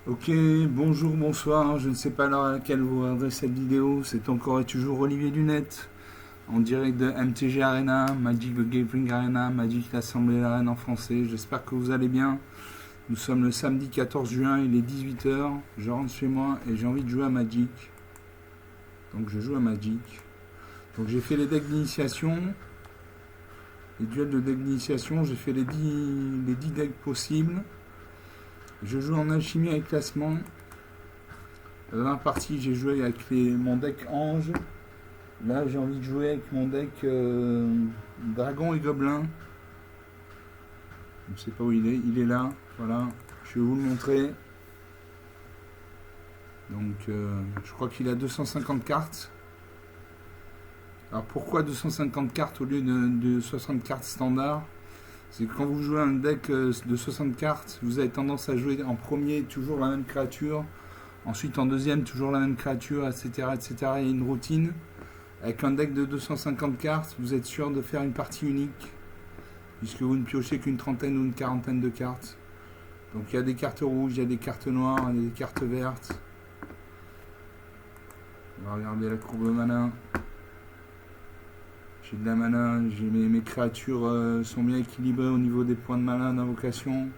Ok, bonjour, bonsoir, je ne sais pas l'heure à laquelle vous regardez cette vidéo, c'est encore et toujours Olivier Lunette, en direct de MTG Arena, Magic the Gathering Arena, Magic l'Assemblée d'Arène en français, j'espère que vous allez bien. Nous sommes le samedi 14 juin, il est 18 h, je rentre chez moi et j'ai envie de jouer à Magic. Donc je joue à Magic. Donc j'ai fait les decks d'initiation, les duels de decks d'initiation, j'ai fait les 10 decks possibles. Je joue en alchimie avec classement. La dernière partie, j'ai joué avec mon deck Ange. Là, j'ai envie de jouer avec mon deck Dragon et Gobelin. Je ne sais pas où il est. Il est là. Voilà. Je vais vous le montrer. Donc, je crois qu'il a 250 cartes. Alors, pourquoi 250 cartes au lieu de 60 cartes standard? C'est que quand vous jouez un deck de 60 cartes, vous avez tendance à jouer en premier toujours la même créature. Ensuite, en deuxième, toujours la même créature, etc., etc. Il y a une routine. Avec un deck de 250 cartes, vous êtes sûr de faire une partie unique, puisque vous ne piochez qu'une trentaine ou une quarantaine de cartes. Donc il y a des cartes rouges, il y a des cartes noires, il y a des cartes vertes. On va regarder la courbe mana. J'ai de la mana, mes créatures sont bien équilibrées au niveau des points de mana d'invocation.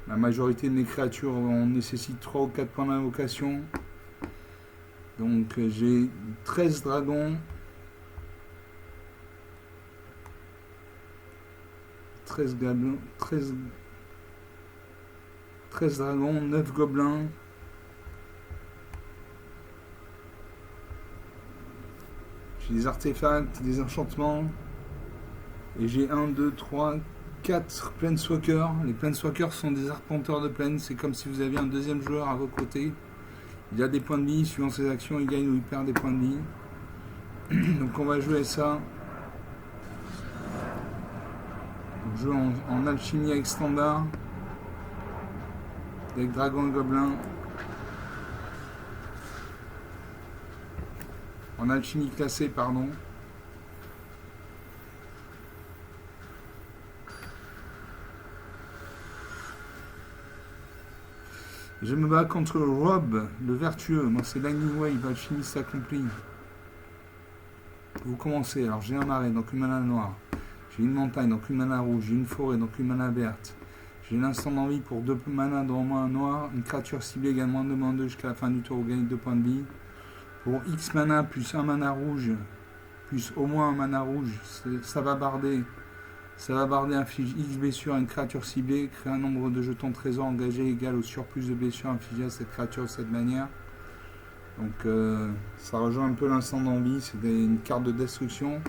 La majorité de mes créatures nécessitent 3 ou 4 points d'invocation. Donc j'ai 13 dragons, 13 dragons, 9 gobelins. J'ai des artefacts, des enchantements. Et j'ai 1, 2, 3, 4 planeswalkers. Les planeswalkers sont des arpenteurs de plaine. C'est comme si vous aviez un deuxième joueur à vos côtés. Il a des points de vie, suivant ses actions, il gagne ou il perd des points de vie. Donc on va jouer ça. On joue en alchimie avec standard. Avec dragon et gobelin. En alchimie classée, pardon. Je me bats contre Rob, le vertueux. Moi, c'est Lightning Wave, alchimiste accompli. Vous commencez. Alors, j'ai un marais, donc une mana noire. J'ai une montagne, donc une mana rouge. J'ai une forêt, donc une mana verte. J'ai l'instant d'envie pour 2 mana dans moins un noir. Une créature ciblée égale moins 2, moins 2 jusqu'à la fin du tour. Vous gagnez 2 points de vie. Pour X mana plus un mana rouge, plus au moins un mana rouge, ça va barder. Ça va barder, inflige X blessures à une créature ciblée, créer un nombre de jetons trésors engagés égal au surplus de blessures infligées à cette créature de cette manière. Donc ça rejoint un peu l'instant d'envie, c'est une carte de destruction.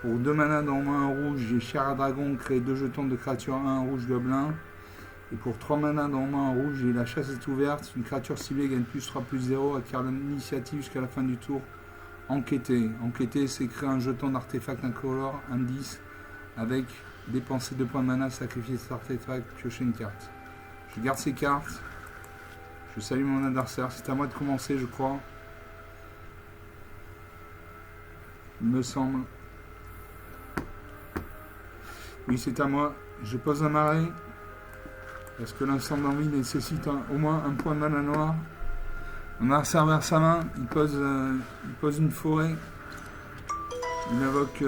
Pour 2 mana dans moins un rouge, j'ai Chair à Dragon, créer 2 jetons de créature 1 rouge gobelin. Et pour 3 mana dans moins un rouge, j'ai La Chasse est ouverte, une créature ciblée gagne plus 3 plus 0, acquiert l'initiative jusqu'à la fin du tour. Enquêter. Enquêter, c'est créer un jeton d'artefact incolore, indice, avec dépenser 2 points de mana, sacrifier cet artefact, piocher une carte. Je garde ces cartes. Je salue mon adversaire. C'est à moi de commencer, je crois. Il me semble. Oui, c'est à moi. Je pose un marais. Parce que l'instant d'envie nécessite au moins un point de mana noir. Mon adversaire vers sa main. Il pose une forêt. Il invoque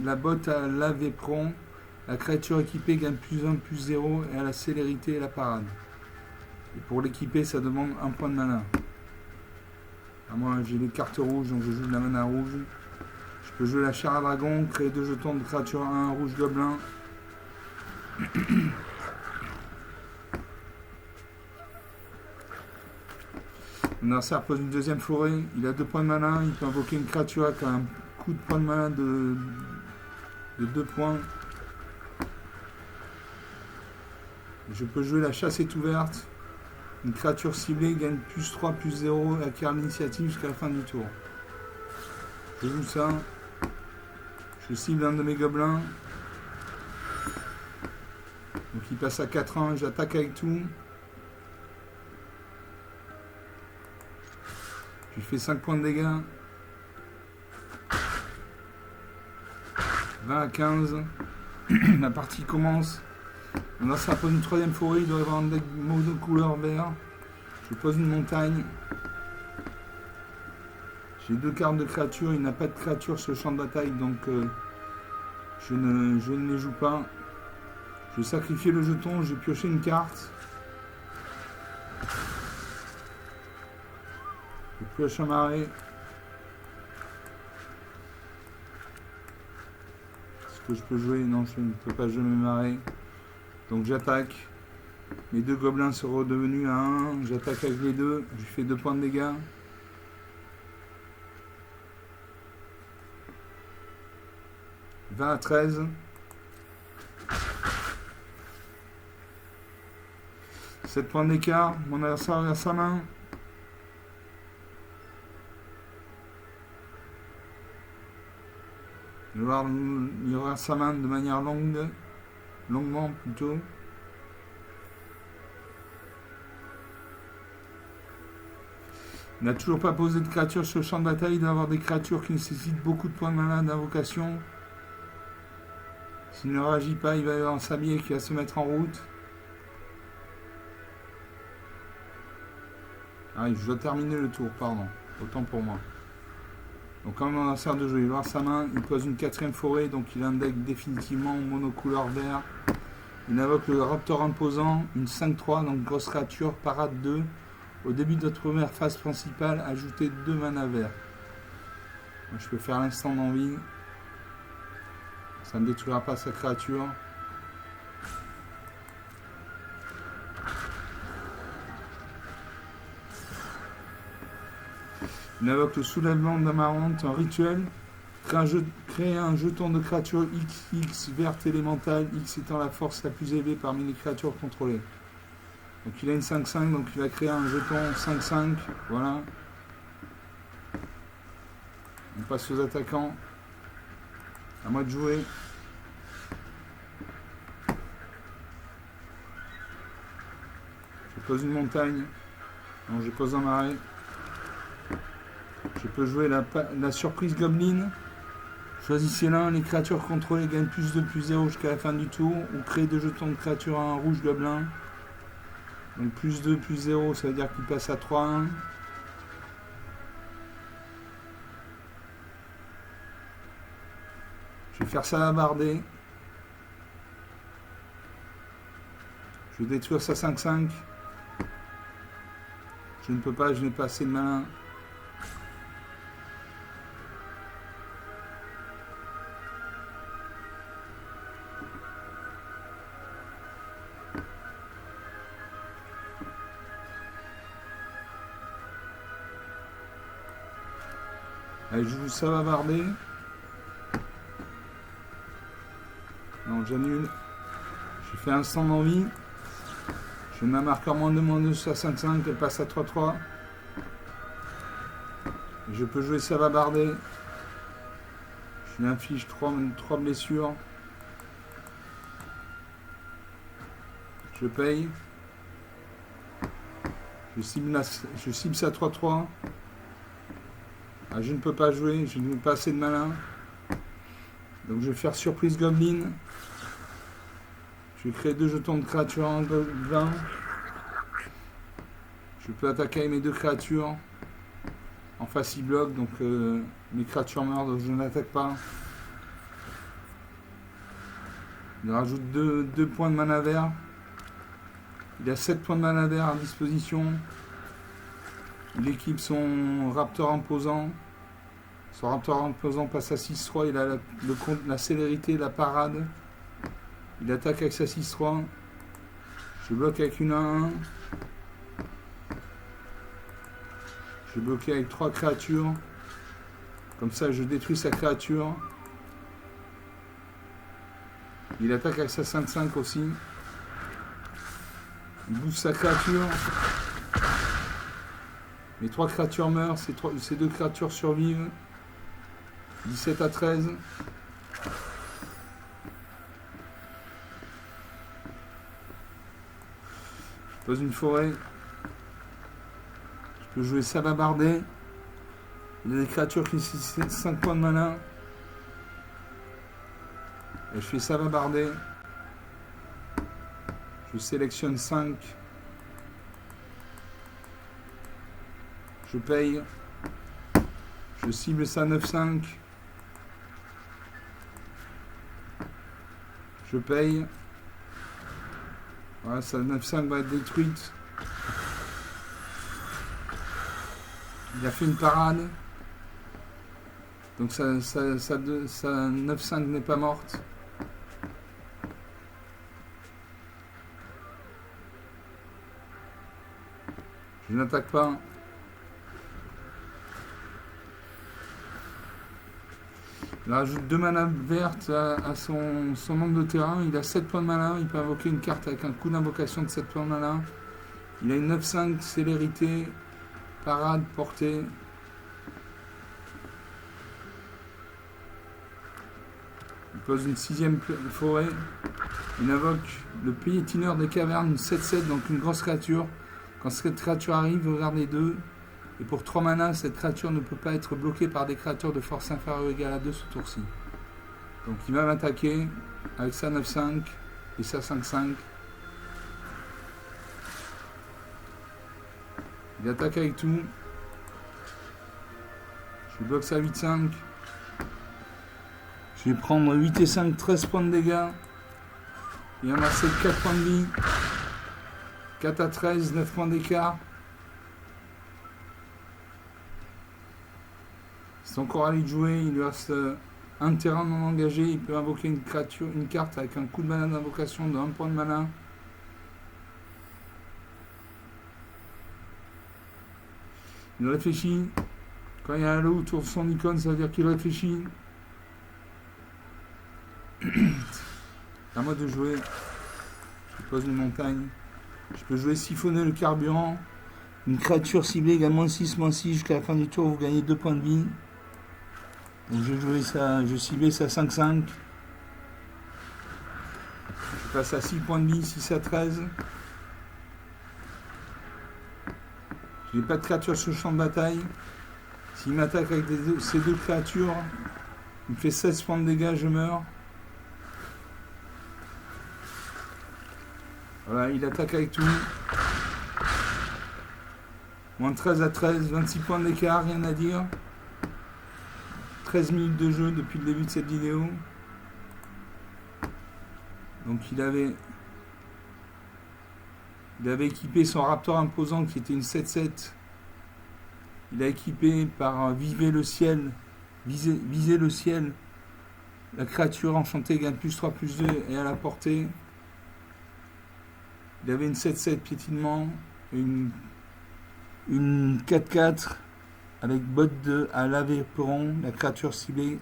la botte à lave éperon. La créature équipée gagne plus 1, plus 0 et a la célérité et la parade. Et pour l'équiper, ça demande un point de mana. Moi, j'ai les cartes rouges, donc je joue de la mana rouge. Je peux jouer la Chair à Dragon, créer 2 jetons de créature 1 rouge gobelin. Mon adversaire pose une deuxième forêt. Il a 2 points de mana. Il peut invoquer une créature avec un coup de point de mana de 2 points. Je peux jouer La Chasse est ouverte. Une créature ciblée gagne plus 3, plus 0 et acquiert l'initiative jusqu'à la fin du tour. Je joue ça. Je cible un de mes gobelins. Donc il passe à 4-1. J'attaque avec tout. Je lui fais 5 points de dégâts. 20 à 15. La partie commence. Là, ça pose une troisième forêt, il doit y avoir un deck monocouleur vert. Je pose une montagne. J'ai 2 cartes de créatures, il n'a pas de créatures sur le champ de bataille, donc je ne les joue pas. Je vais sacrifier le jeton, j'ai pioché une carte. Je pioche un marais. Est-ce que je peux jouer? Non, je ne peux pas jouer mes marais. Donc j'attaque. Mes 2 gobelins sont redevenus à 1. J'attaque avec les 2. Je fais 2 points de dégâts. « 20 à 13. » 7 points d'écart. Mon adversaire regarde sa main. Il regarde sa main de manière longuement plutôt. Il n'a toujours pas posé de créatures sur le champ de bataille. Il doit avoir des créatures qui nécessitent beaucoup de points de mana d'invocation. S'il ne réagit pas, il va y avoir un sablier qui va se mettre en route. Ah, je dois terminer le tour, pardon. Autant pour moi. Donc quand mon adversaire de jouer, il va voir sa main, il pose une 4ème forêt, donc il a un deck définitivement monocouleur vert. Il invoque le Raptor imposant, une 5-3, donc grosse créature, parade 2. Au début de votre première phase principale, ajoutez 2 mana verts. Je peux faire l'instant d'envie. Ça ne détruira pas sa créature. Il invoque le soulèvement d'Amarante, un rituel. Créer un jeton de créature XX verte élémentale, X étant la force la plus élevée parmi les créatures contrôlées. Donc il a une 5-5, donc il va créer un jeton 5-5. Voilà. On passe aux attaquants. À moi de jouer. Je pose une montagne. Non, je pose un marais. Je peux jouer la surprise Goblin. Choisissez l'un, les créatures contrôlées gagnent plus 2, plus 0 jusqu'à la fin du tour. Ou créez 2 jetons de créatures à un rouge gobelin. Donc plus 2, plus 0, ça veut dire qu'il passe à 3-1. Je vais faire savabarder. Je vais détruire sa 5-5. Je ne peux pas, je n'ai pas assez de mana. Allez, je joue savabarder. Non, j'annule. Je fais un instant d'envie. Je mets un marqueur -2/-2 sur 5-5, elle passe à 3-3. Je peux jouer savabarder. Je lui inflige 3 blessures. Je paye. Je cible ça 3-3. Ah, je ne peux pas jouer, je n'ai pas assez de malin. Donc je vais faire surprise Goblin. Je vais créer 2 jetons de créatures en gobelin. Je peux attaquer avec mes 2 créatures. En face il bloque, donc mes créatures meurent, donc je n'attaque pas. Il rajoute 2 points de mana vert. Il a 7 points de mana vert à disposition. Il équipe son Raptor imposant. Son Raptor imposant passe à 6-3. Il a la célérité, la parade. Il attaque avec sa 6-3. Je bloque avec une 1-1. Je vais bloquer avec 3 créatures. Comme ça, je détruis sa créature. Il attaque avec sa 5-5 aussi. Il booste sa créature. Mes 3 créatures meurent. Ces 2 créatures survivent. 17 à 13. Je pose une forêt. Je peux jouer savabarder. Il y a des créatures qui nécessitent 5 points de mana. Et je fais savabarder. Je sélectionne 5. Je paye. Je cible ça 9,5. Je paye. Voilà, sa 9,5 va être détruite. Il a fait une parade. Donc sa 9,5 n'est pas morte. Je n'attaque pas. Il rajoute 2 manas vertes à son nombre de terrain. Il a 7 points de mana. Il peut invoquer une carte avec un coup d'invocation de 7 points de mana. Il a une 9,5 célérité, parade, portée. Il pose une 6ème forêt. Il invoque le piétineur des cavernes, une 7-7, donc une grosse créature. Quand cette créature arrive, regardez 2. Et pour 3 mana, cette créature ne peut pas être bloquée par des créatures de force inférieure ou égale à 2 ce tour-ci. Donc il va m'attaquer avec sa 9,5 et sa 5,5. Il attaque avec tout. Je bloque sa 8,5. Je vais prendre 8 et 5, 13 points de dégâts. Et amasser 4 points de vie. 4 à 13, 9 points d'écart. C'est encore à lui de jouer, il lui reste un terrain non engagé, il peut invoquer une créature, une carte avec un coup de mana d'invocation de 1 point de mana. Il réfléchit. Quand il y a un halo autour de son icône, ça veut dire qu'il réfléchit. À moi de jouer. Je pose une montagne. Je peux jouer siphonner le carburant. Une créature ciblée également 6/6 jusqu'à la fin du tour, vous gagnez 2 points de vie. Donc je jouais ça, je ciblais ça 5/5. Je passe à 6 points de vie, 6 à 13. Je n'ai pas de créature sur le champ de bataille. S'il m'attaque avec ces 2 créatures, il me fait 16 points de dégâts, je meurs. Voilà, il attaque avec tout. Moins 13 à 13, 26 points d'écart, rien à dire. 13 minutes de jeu depuis le début de cette vidéo. Donc il avait équipé son Raptor imposant qui était une 7-7. Il a équipé par viser le ciel. La créature enchantée gagne +3/+2 et à la portée. Il avait une 7-7 piétinement, une 4-4 avec botte 2 à laver peron. La créature ciblée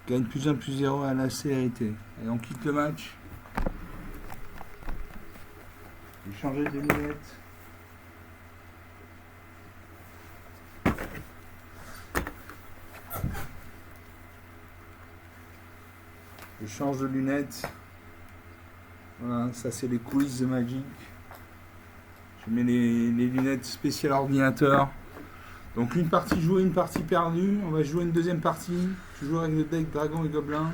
gagne +1/+0 à la célérité. Et on quitte le match. Je vais changer de lunettes. Je change de lunettes. Voilà, ça c'est les coulisses de Magic. Je mets les lunettes spéciales ordinateur. Donc une partie jouée, une partie perdue. On va jouer une deuxième partie. Je joue avec le deck Dragon et Gobelin.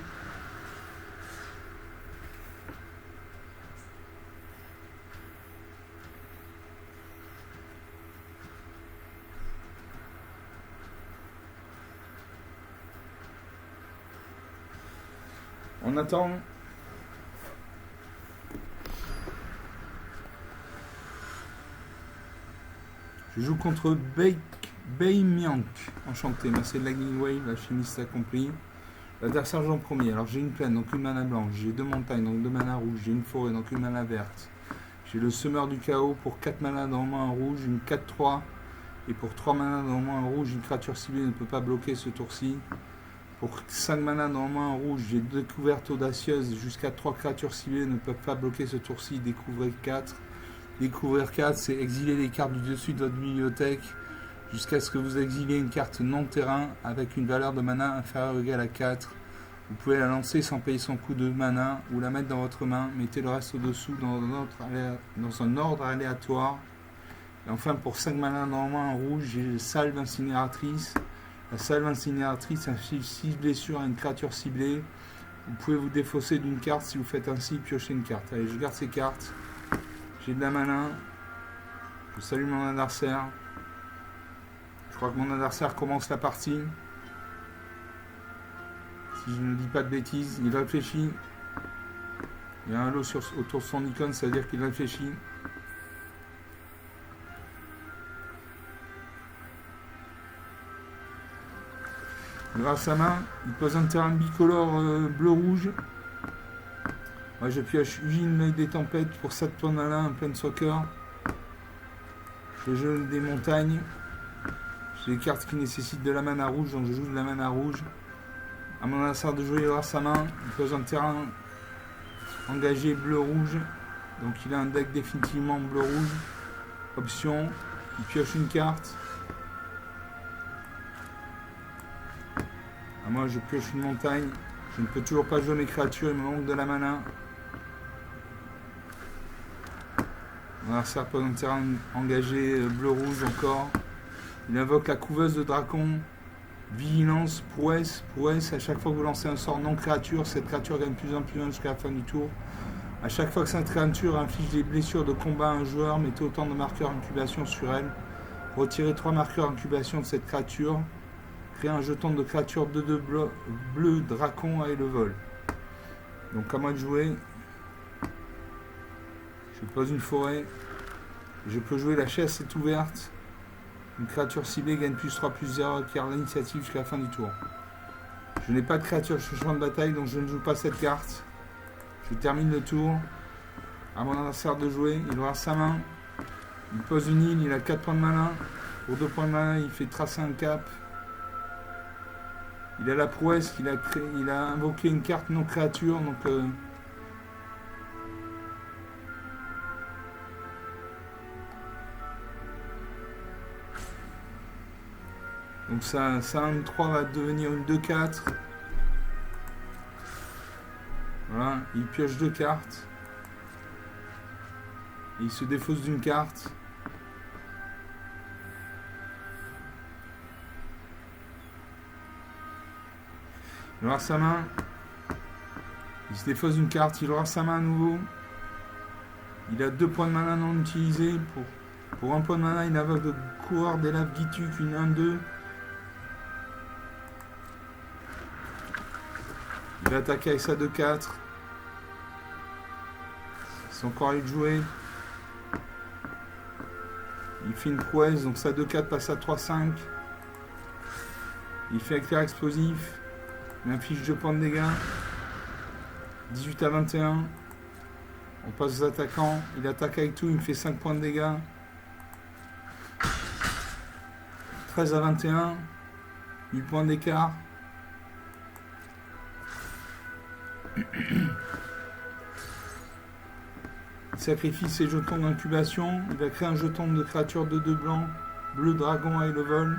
On attend. Je joue contre Beimiank. Enchanté. Merci de la Lightning Wave, la chimiste accomplie. L'adversaire joue en premier. Alors j'ai une plaine, donc une mana blanche. J'ai 2 montagnes, donc 2 mana rouges. J'ai une forêt, donc une mana verte. J'ai le semeur du chaos pour 4 mana dans le moins un rouge, une 4-3. Et pour 3 mana dans le moins un rouge, une créature ciblée ne peut pas bloquer ce tour-ci. Pour 5 mana dans le moins un rouge, j'ai 2 découvertes audacieuses. Jusqu'à 3 créatures ciblées ne peuvent pas bloquer ce tour-ci. Découvrez 4. Découvrir 4, c'est exiler les cartes du dessus de votre bibliothèque jusqu'à ce que vous exiliez une carte non terrain avec une valeur de mana inférieure ou égale à 4. Vous pouvez la lancer sans payer son coût de mana ou la mettre dans votre main. Mettez le reste au-dessous dans un ordre aléatoire. Et enfin, pour 5 mana dans le moins un rouge, j'ai Salve Incinératrice. La Salve Incinératrice inflige 6 blessures à une créature ciblée. Vous pouvez vous défausser d'une carte si vous faites ainsi, piocher une carte. Allez, je garde ces cartes. J'ai de la mana. Je salue mon adversaire. Je crois que mon adversaire commence la partie. Si je ne dis pas de bêtises, il réfléchit. Il y a un lot autour de son icône, ça veut dire qu'il réfléchit. Grâce à main, il pose un terrain bicolore bleu-rouge. Moi je pioche Ugin, l'œil des tempêtes pour 7 points à un plein soccer. Je joue des montagnes. J'ai des cartes qui nécessitent de la mana rouge, donc je joue de la mana rouge. À mon adversaire de jouer grâce à main, il pose un terrain engagé bleu-rouge. Donc il a un deck définitivement bleu-rouge. Option, il pioche une carte. À moi je pioche une montagne. Je ne peux toujours pas jouer mes créatures, il me manque de la mana. Mon adversaire pose un terrain engagé bleu-rouge encore. Il invoque la couveuse de dracon. Vigilance, prouesse, prouesse. À chaque fois que vous lancez un sort non créature, cette créature gagne plus en plus jusqu'à la fin du tour. À chaque fois que cette créature inflige des blessures de combat à un joueur, mettez autant de marqueurs incubation sur elle. Retirez 3 marqueurs incubation de cette créature. Créez un jeton de créature 2/2 bleu dracon et le vol. Donc à moi de jouer. Je pose une forêt. Je peux jouer la chasse est ouverte. Une créature ciblée gagne +3/+0 acquiert l'initiative jusqu'à la fin du tour. Je n'ai pas de créature sur le champ de bataille, donc je ne joue pas cette carte. Je termine le tour. À mon adversaire de jouer, il aura sa main. Il pose une île, il a 4 points de mana. Pour 2 points de mana, il fait tracer un cap. Il a la prouesse, il a invoqué une carte non créature, donc ça 1-3 va devenir une 2-4. Voilà, il pioche 2 cartes. Et il se défausse d'une carte. Il aura sa main. Il se défausse d'une carte. Il aura sa main à nouveau. Il a 2 points de mana non utilisés. Pour 1 point de mana, il invoque le coureur des laves Githuk, une 1-2. Il va attaquer avec sa 2-4. C'est encore à lui de jouer. Il fait une prouesse, donc sa 2-4 passe à 3-5. Il fait éclair explosif. Il inflige 2 points de dégâts. 18 à 21. On passe aux attaquants. Il attaque avec tout, il me fait 5 points de dégâts. 13 à 21. 8 points d'écart. Il sacrifie ses jetons d'incubation. Il va créer un jeton de créature de 2 blancs. Bleu dragon avec le vol.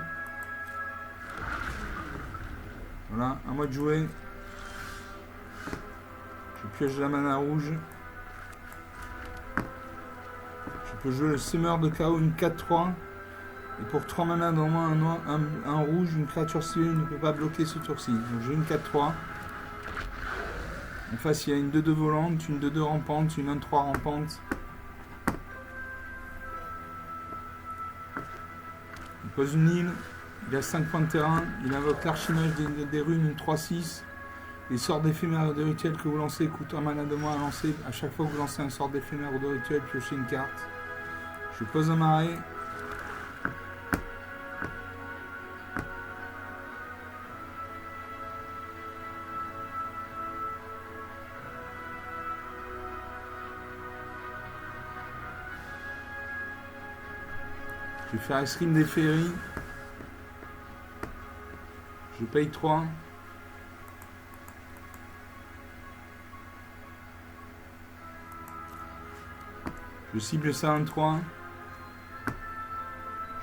Voilà, à moi de jouer. Je pioche la mana rouge. Je peux jouer le semeur de chaos, une 4-3. Et pour 3 mana dans moi, un rouge, une créature ciblée ne peut pas bloquer ce tour-ci. Donc j'ai une 4-3. En face, il y a une 2-2 volante, une 2-2 rampante, une 1-3 rampante. Il pose une île. Il a 5 points de terrain. Il invoque l'archimage des runes, une 3-6. Les sorts d'éphémère ou de rituel que vous lancez coûtent 1 mana de moins à lancer. À chaque fois que vous lancez un sort d'éphémère ou de rituel, piochez une carte. Je pose un marais. Je vais faire escrime des féeries. Je paye 3. Je cible ça en 3.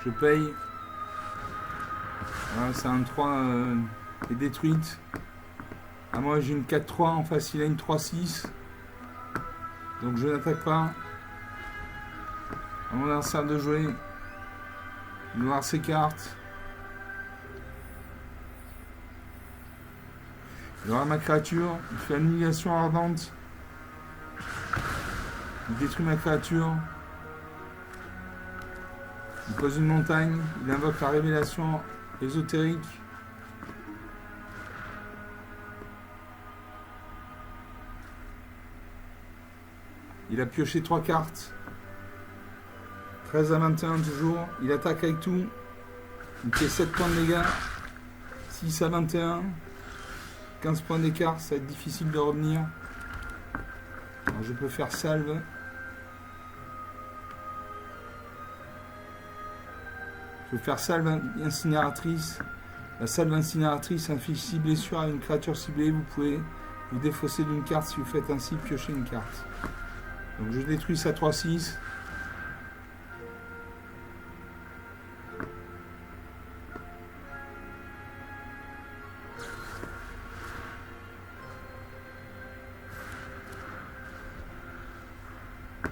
Je paye. Voilà, ça en 3 est détruite. À moi j'ai une 4-3. En face il a une 3-6. Donc je n'attaque pas. À mon adversaire de jouer. Il va avoir ses cartes. Il aura ma créature. Il fait annihilation ardente. Il détruit ma créature. Il pose une montagne, il invoque la révélation ésotérique. Il a pioché 3 cartes. 13 à 21 toujours. Il attaque avec tout. Il fait 7 points de dégâts. 6 à 21. 15 points d'écart. Ça va être difficile de revenir. Alors je peux faire salve. Je peux faire salve incinératrice. La salve incinératrice inflige 6 blessures à une créature ciblée. Vous pouvez vous défausser d'une carte si vous faites ainsi piocher une carte. Donc je détruis sa 3-6.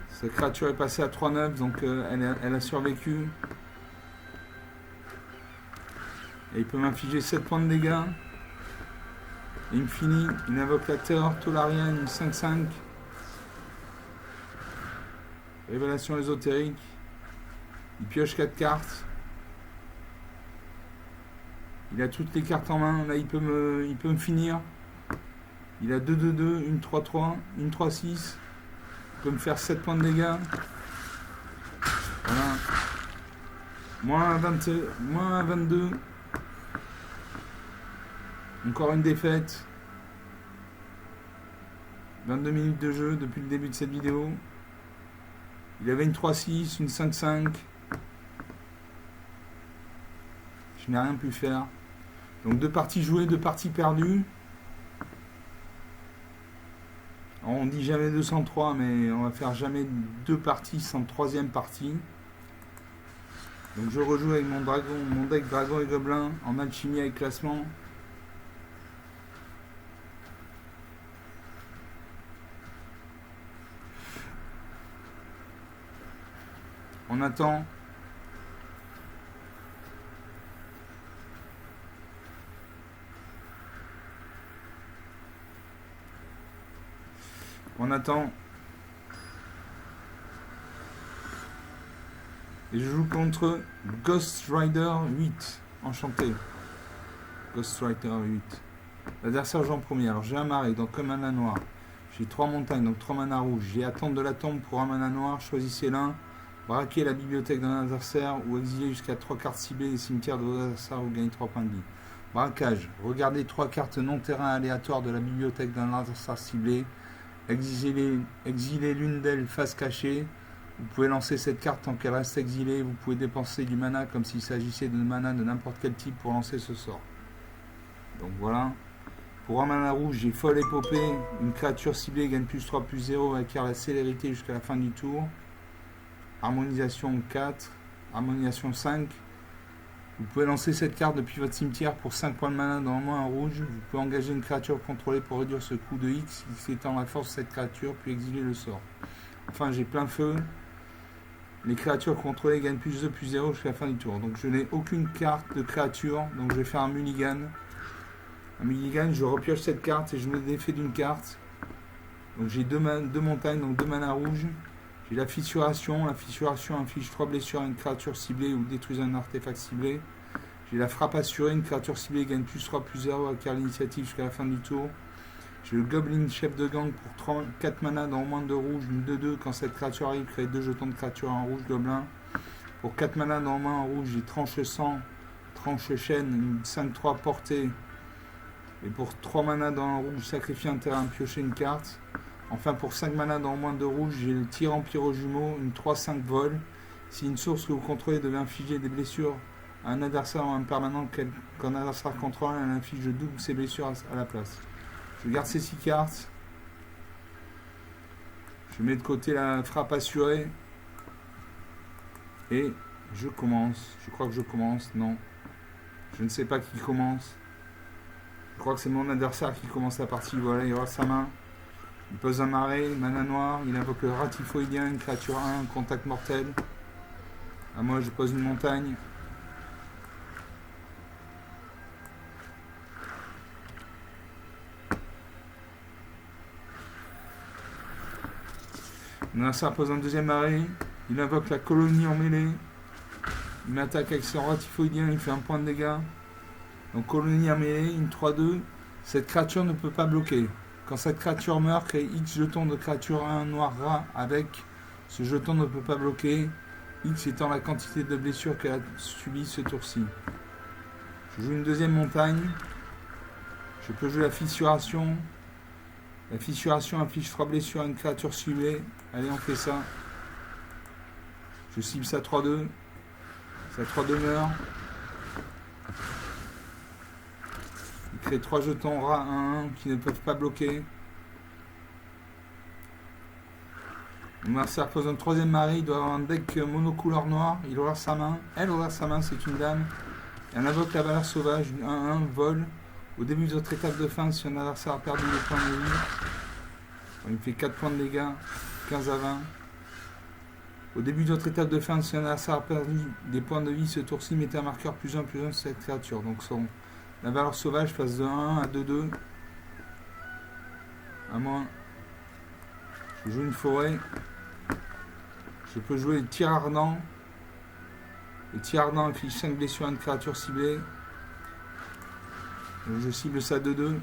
Cette créature est passée à 3-9, donc elle a survécu. Et il peut m'infliger 7 points de dégâts. Et il me finit, il invoque la terreur Tolarienne, une 5-5. Révélation ésotérique. Il pioche 4 cartes. Il a toutes les cartes en main. Là, il peut me finir. Il a 2-2-2, une 3-3, une 3-6. Il peut me faire 7 points de dégâts. Voilà. Moins 22. Encore une défaite. 22 minutes de jeu depuis le début de cette vidéo. Il avait une 3-6, une 5-5. Je n'ai rien pu faire. Donc 2 parties jouées, 2 parties perdues. On dit jamais 203, mais on va faire jamais 2 parties sans 3e partie. Donc je rejoue avec mon deck dragon et gobelin en alchimie avec classement. On attend. On attend. Et je joue contre Ghost Rider 8. Enchanté. Ghost Rider 8. L'adversaire joue en premier. Alors j'ai un marais, donc un mana noir. J'ai 3 montagnes, donc 3 mana rouges. J'ai attente de la tombe pour un mana noir. Choisissez l'un. Braquer la bibliothèque d'un adversaire ou exiler jusqu'à 3 cartes ciblées des cimetières de vos adversaires ou gagner 3 points de vie. Braquage. Regardez 3 cartes non-terrain aléatoires de la bibliothèque d'un adversaire ciblé. Exilez l'une d'elles face cachée. Vous pouvez lancer cette carte tant qu'elle reste exilée. Vous pouvez dépenser du mana comme s'il s'agissait de mana de n'importe quel type pour lancer ce sort. Donc voilà. Pour un mana rouge, j'ai folle épopée. Une créature ciblée gagne plus 3 plus 0 et acquiert la célérité jusqu'à la fin du tour. Harmonisation 4. Harmonisation 5. Vous pouvez lancer cette carte depuis votre cimetière pour 5 points de mana dans le moins en rouge. Vous pouvez engager une créature contrôlée pour réduire ce coût de X qui s'étend la force de cette créature, puis exiler le sort. Enfin, j'ai plein feu. Les créatures contrôlées gagnent plus 2 plus 0 jusqu'à la fin du tour. Donc je n'ai aucune carte de créature, donc je vais faire un mulligan. Un mulligan, je repioche cette carte et je me défais d'une carte. Donc j'ai 2 montagnes, donc 2 mana rouges. J'ai la fissuration. La fissuration inflige 3 blessures à une créature ciblée ou détruise un artefact ciblé. J'ai la frappe assurée. Une créature ciblée gagne plus 3 plus 0 acquiert l'initiative jusqu'à la fin du tour. J'ai le Goblin chef de gang pour 4 mana dans au moins 2 rouges, une 2-2. Quand cette créature arrive, créez 2 jetons de créature en rouge gobelin. Pour 4 mana dans au moins en rouge, j'ai tranche sang, tranche chaîne, une 5-3 portée. Et pour 3 mana dans un rouge, sacrifier un terrain, piocher une carte. Enfin, pour 5 mana dans au moins 2 rouges, j'ai le tyran pyro jumeau, une 3-5 vol. Si une source que vous contrôlez devait infliger des blessures à un adversaire ou à un permanent qu'un adversaire contrôle, elle inflige double ses blessures à la place. Je garde ces 6 cartes. Je mets de côté la frappe assurée. Et je commence. Je crois que je commence. Non. Je ne sais pas qui commence. Je crois que c'est mon adversaire qui commence la partie. Voilà, il aura sa main. Il pose un marais, mana noir, il invoque le ratifoïdien, une créature 1, contact mortel. À moi, je pose une montagne. Mon adversaire pose un deuxième marais, il invoque la colonie en mêlée. Il m'attaque avec son roi typhoïdien, il fait un point de dégâts. Donc colonie à mêlée, une 3-2. Cette créature ne peut pas bloquer. Quand cette créature meurt, crée X jetons de créature 1 noir rat avec. Ce jeton ne peut pas bloquer. X étant la quantité de blessures qu'elle a subi ce tour-ci. Je joue une deuxième montagne. Je peux jouer la fissuration. La fissuration affiche 3 blessures à une créature ciblée. Allez, on fait ça. Je cible sa 3-2. Sa 3-2 meurt. Il crée 3 jetons rat 1-1 qui ne peuvent pas bloquer. Mon adversaire pose un troisième mari. Il doit avoir un deck monocouleur noir. Il aura sa main. Elle aura sa main, c'est une dame. Et on invoque la valeur sauvage. 1-1, vol. Au début de votre étape de fin, si un adversaire a perdu des points de vie, il me fait 4 points de dégâts. 15 à 20. Au début de votre étape de fin, si un adversaire a perdu des points de vie, ce tour-ci, mettez un marqueur +1 sur cette créature. Donc la valeur sauvage passe de 1 à 2-2. À moins. Je joue une forêt. Je peux jouer le tir ardent. Le tir ardent affiche 5 blessures à une créature ciblée. Donc je cible ça 2-2.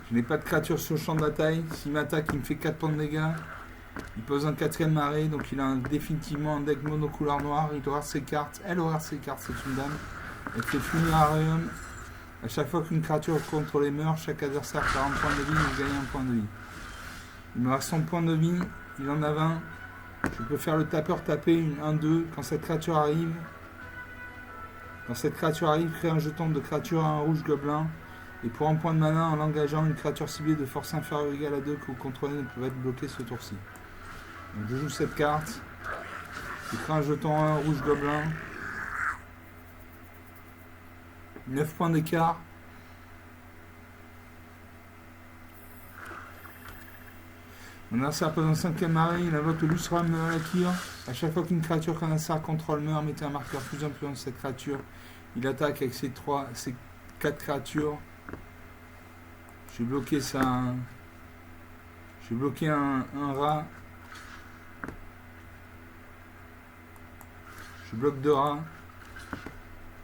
Je n'ai pas de créature sur le champ de bataille. S'il m'attaque, il me fait 4 points de dégâts. Il pose un 4ème marée, donc il a définitivement un deck monocouleur noir. Il aura ses cartes. Elle aura ses cartes, c'est une dame. Elle fait Funerarium. À chaque fois qu'une créature contrôlée meurt, chaque adversaire perd un point de vie, il gagne un point de vie. Il me reste 100 points de vie, il en a 20. Je peux faire le tapeur taper, une 1-2. Quand cette créature arrive, crée un jeton de créature à un rouge gobelin. Et pour un point de mana, en l'engageant, une créature ciblée de force inférieure ou égale à 2 que vous contrôlez ne peut être bloquée ce tour-ci. Donc je joue cette carte. Je crée un jeton à un rouge gobelin. 9 points d'écart. Mon adversaire pose un 5ème marée, il invoque le Lustrum Valakir. À chaque fois qu'une créature qu'un adversaire contrôle meurt, mettez un marqueur +1 de cette créature. Il attaque avec ses 4 créatures. J'ai bloqué ça. J'ai bloqué un rat. Je bloque 2 rats.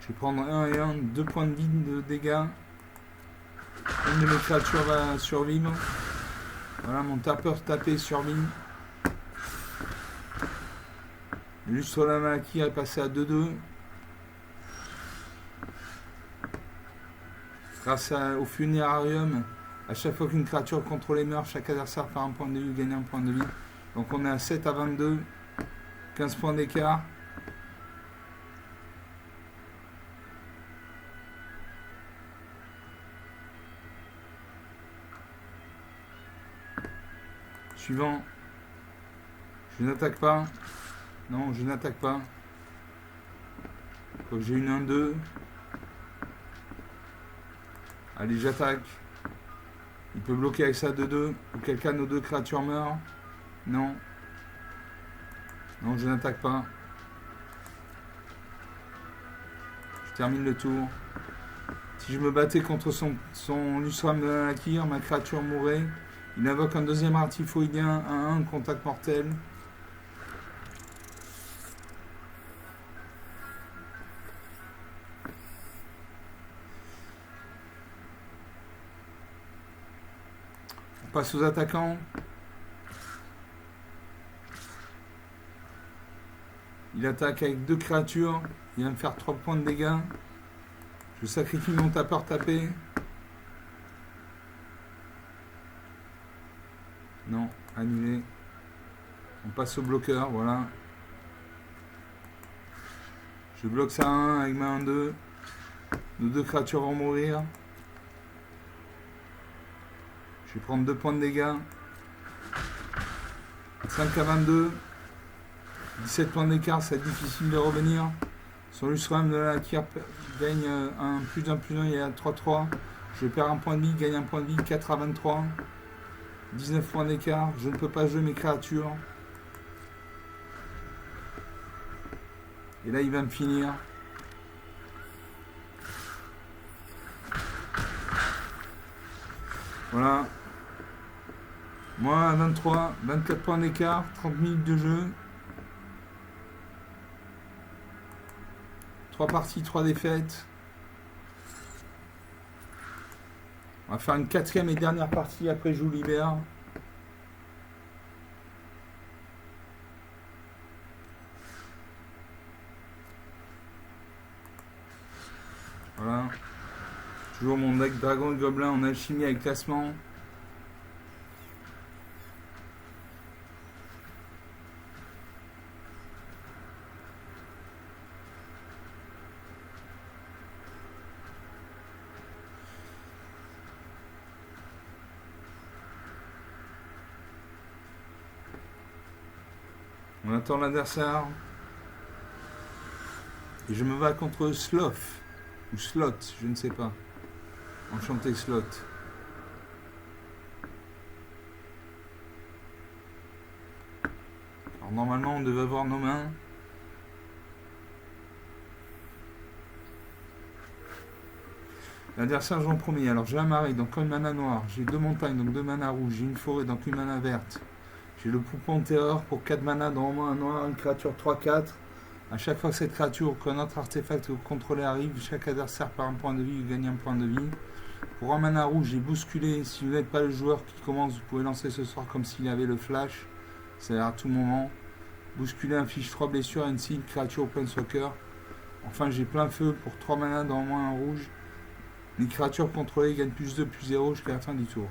Je vais prendre 1 et 1, 2 points de vie de dégâts. Une de mes créatures va survivre. Voilà, mon tapeur tapé survit. Juste sur la Malaki est passé à 2-2. Grâce au Funérarium, à chaque fois qu'une créature contrôlée meurt, chaque adversaire perd un point de vie, gagne un point de vie. Donc on est à 7 à 22. 15 points d'écart. Suivant. Je n'attaque pas. Non, je n'attaque pas. Faut que j'ai une 1-2. Allez, j'attaque. Il peut bloquer avec ça 2-2. Auquel cas nos 2 créatures meurent. Non. Non, je n'attaque pas. Je termine le tour. Si je me battais contre son Lustrum de Valakir, ma créature mourrait. Il invoque un deuxième artifoïdien, 1-1, contact mortel. On passe aux attaquants. Il attaque avec 2 créatures. Il va me faire 3 points de dégâts. Je sacrifie mon tapeur tapé. Non, annulé. On passe au bloqueur, voilà. Je bloque ça à 1 avec ma 1-2. Nos 2 créatures vont mourir. Je vais prendre 2 points de dégâts. 5 à 22. 17 points d'écart, c'est difficile de revenir. Son Lustrum de la Kir gagne un +1, il est à 3-3. Je perds un point de vie, gagne un point de vie, 4 à 23. 19 points d'écart, je ne peux pas jouer mes créatures. Et là, il va me finir. Voilà. Moi à 23, 24 points d'écart, 30 minutes de jeu. 3 parties, 3 défaites. On va faire une quatrième et dernière partie, après je vous libère. Voilà. Toujours mon deck Dragon et Gobelin en alchimie avec classement. On attend l'adversaire. Et je me bats contre Sloth. Ou Slot, je ne sais pas. Enchanté Slot. Alors normalement on devait avoir nos mains. L'adversaire joue en premier. Alors j'ai un marée, donc une mana noire. J'ai 2 montagnes, donc 2 mana rouges. J'ai une forêt, donc une mana verte. J'ai le poupon de terreur pour 4 mana, dans au moins un noir, une créature 3-4. A chaque fois que cette créature ou qu'un autre artefact que vous contrôlez arrive, chaque adversaire perd un point de vie ou gagne un point de vie. Pour un mana rouge, j'ai bousculé. Si vous n'êtes pas le joueur qui commence, vous pouvez lancer ce soir comme s'il avait le flash. C'est à tout moment. Bousculer, inflige 3 blessures à une cible, créature ou planeswalker. Enfin, j'ai plein feu pour 3 mana dans au moins un rouge. Les créatures contrôlées gagnent plus 2, plus 0 jusqu'à la fin du tour.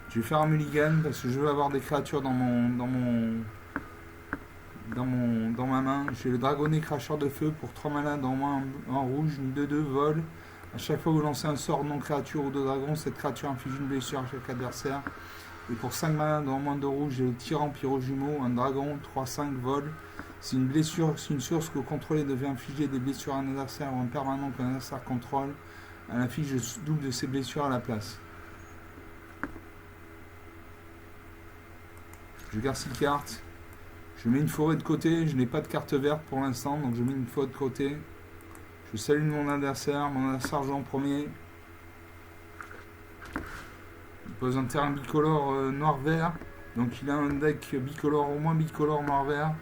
Je vais faire un mulligan parce que je veux avoir des créatures dans ma main. J'ai le dragonnet cracheur de feu pour 3 mana dans au moins un rouge, une 2-2 vol. A chaque fois que vous lancez un sort non créature ou de dragon, cette créature inflige une blessure à chaque adversaire. Et pour 5 mana dans au moins 2 rouges, j'ai le tyran pyro jumeau, un dragon, 3-5 vol. Si une blessure, si une source que vous contrôlez devait infliger des blessures à un adversaire ou un permanent qu'un adversaire contrôle, elle inflige le double de ses blessures à la place. Je garde 6 cartes. Je mets une forêt de côté. Je n'ai pas de carte verte pour l'instant, donc je mets une forêt de côté. Je salue mon adversaire. Mon adversaire joue en premier. Il pose un terrain bicolore noir-vert. Donc il a un deck bicolore, au moins bicolore noir-vert.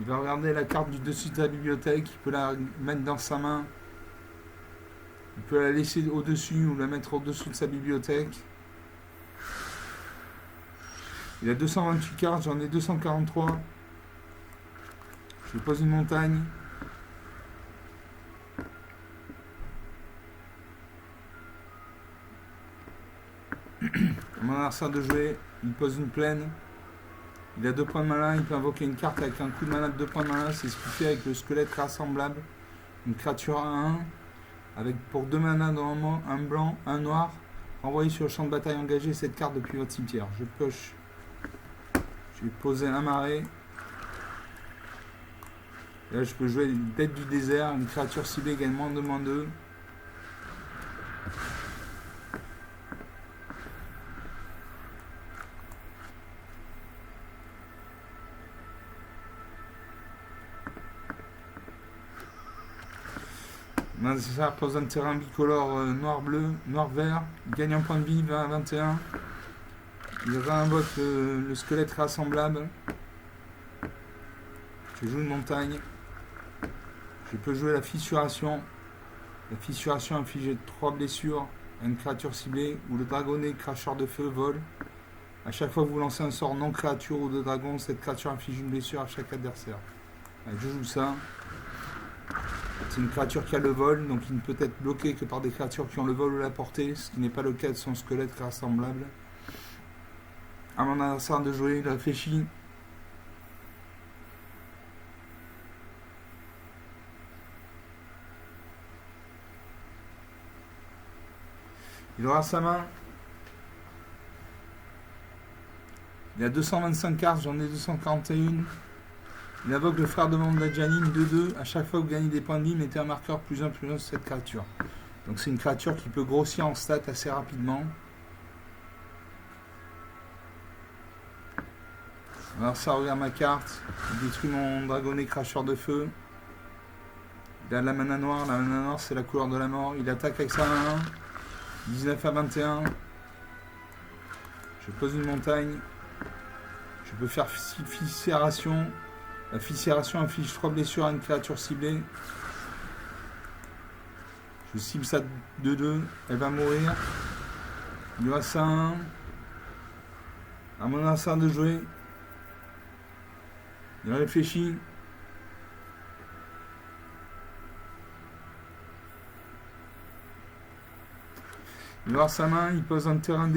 Il va regarder la carte du dessus de la bibliothèque. Il peut la mettre dans sa main. Il peut la laisser au-dessus ou la mettre au-dessous de sa bibliothèque. Il a 228 cartes, j'en ai 243. Je pose une montagne. Mon adversaire de jouer, il pose une plaine. Il a 2 points de mana, il peut invoquer une carte avec un coup de mana de 2 points de mana. C'est ce qu'il fait avec le squelette rassemblable. Une créature 1-1. Avec pour 2 mana normalement, un blanc, un noir. Envoyez sur le champ de bataille engagé cette carte depuis votre cimetière. Je pioche. Je vais poser un marais. Là, je peux jouer une bête du désert, une créature ciblée également de -2. Mon adversaire pose un terrain bicolore noir-bleu, noir-vert. Il gagne un point de vie, 20 à 21. Il réinvoque le squelette rassemblable. Je joue une montagne. Je peux jouer la fissuration. La fissuration inflige 3 blessures à une créature ciblée ou le dragonnet cracheur de feu vole. A chaque fois que vous lancez un sort non créature ou de dragon, cette créature inflige une blessure à chaque adversaire. Allez, je joue ça. C'est une créature qui a le vol, donc il ne peut être bloqué que par des créatures qui ont le vol ou la portée, ce qui n'est pas le cas de son squelette rassemblable. À mon adversaire de jouer, il réfléchit. Il aura sa main. Il a 225 cartes, j'en ai 241. Il invoque le frère de monde de la Janine, 2-2. À chaque fois que vous gagnez des points de vie, mettez un marqueur +1 sur cette créature. Donc c'est une créature qui peut grossir en stats assez rapidement. Alors ça regarde ma carte. Il détruit mon dragonnet cracheur de feu. Il a de la mana noire. La mana noire c'est la couleur de la mort. Il attaque avec sa main 19 à 21. Je pose une montagne. Je peux faire fissération. La fissération inflige 3 blessures à une créature ciblée. Je cible ça 2-2. Elle va mourir. Il lui reste un. À mon adversaire de jouer. Il réfléchit. Il va voir sa main, il pose un terrain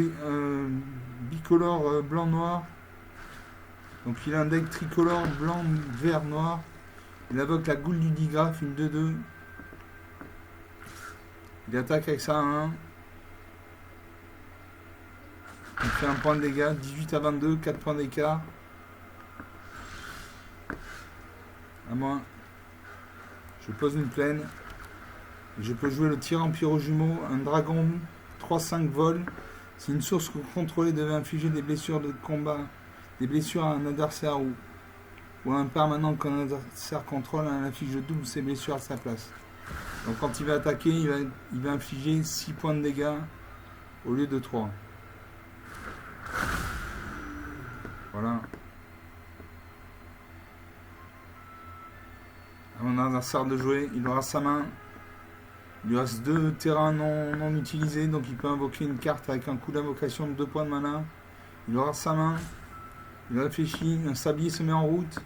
bicolore blanc-noir. Donc il a un deck tricolore blanc, vert, noir. Il invoque la goule du digraphe, une 2-2. Il attaque avec ça à 1. Il fait un point de dégâts, 18 à 22, 4 points d'écart. À moi. Je pose une plaine. Je peux jouer le tyran pyro-jumeau, un dragon 3-5 vol. Si une source contrôlée devait infliger des blessures de combat, des blessures à un adversaire ou à un permanent qu'un adversaire contrôle, elle inflige double ses blessures à sa place. Donc quand il va attaquer, il va infliger 6 points de dégâts au lieu de 3. Voilà. À mon adversaire de jouer, il aura sa main. Il lui reste 2 terrains non utilisés, donc il peut invoquer une carte avec un coup d'invocation de 2 points de mana. Il aura sa main. Il réfléchit, un sablier se met en route.